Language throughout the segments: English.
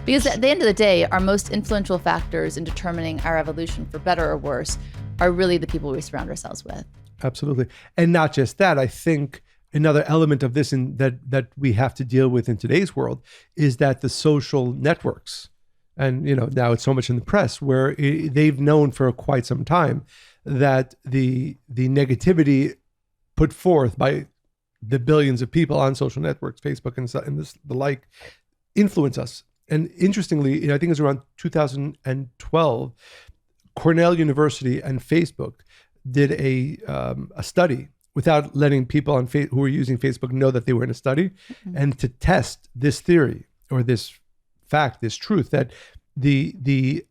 Because at the end of the day, our most influential factors in determining our evolution, for better or worse, are really the people we surround ourselves with. Absolutely. And not just that, I think another element of this that we have to deal with in today's world is that the social networks, and now it's so much in the press, where they've known for quite some time that the negativity put forth by the billions of people on social networks, Facebook and the like, influence us. And interestingly, I think it was around 2012, Cornell University and Facebook did a study without letting people who were using Facebook know that they were in a study, and to test this theory or this fact, this truth, that the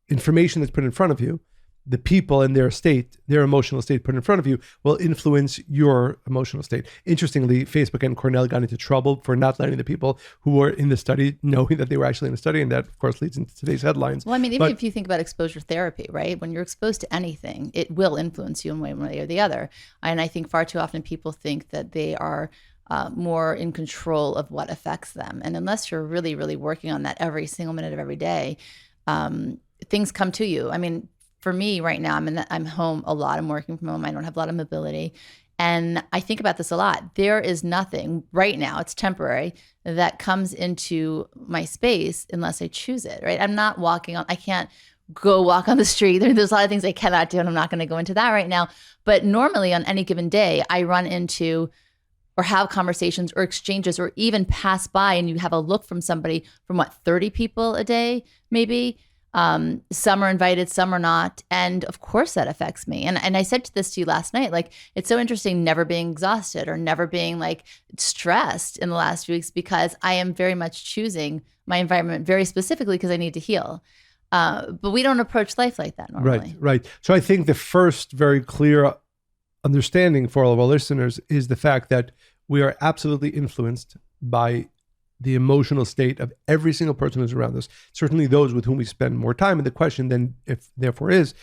information that's put in front of you, the people and their state, their emotional state put in front of you, will influence your emotional state. Interestingly, Facebook and Cornell got into trouble for not letting the people who were in the study knowing that they were actually in the study, and that, of course, leads into today's headlines. Well, I mean, even if you think about exposure therapy, right? When you're exposed to anything, it will influence you in one way or the other. And I think far too often people think that they are more in control of what affects them. And unless you're really, really working on that every single minute of every day, things come to you. I mean, for me right now, I'm home a lot. I'm working from home. I don't have a lot of mobility. And I think about this a lot. There is nothing right now, it's temporary, that comes into my space unless I choose it, right? I'm not I can't go walk on the street. There's a lot of things I cannot do, and I'm not going to go into that right now. But normally on any given day, I run into or have conversations or exchanges or even pass by and you have a look from somebody from 30 people a day, maybe. Some are invited, some are not. And of course that affects me. And I said this to you last night, like, it's so interesting never being exhausted or never being like stressed in the last few weeks, because I am very much choosing my environment very specifically because I need to heal. But we don't approach life like that normally. Right. So I think the first very clear understanding for all of our listeners is the fact that we are absolutely influenced by the emotional state of every single person who's around us, certainly those with whom we spend more time. And the question then, therefore, is,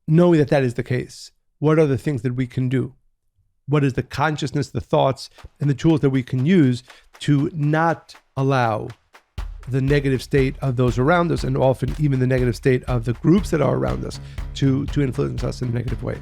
knowing that is the case, what are the things that we can do? What is the consciousness, the thoughts, and the tools that we can use to not allow the negative state of those around us, and often even the negative state of the groups that are around us, to influence us in a negative way?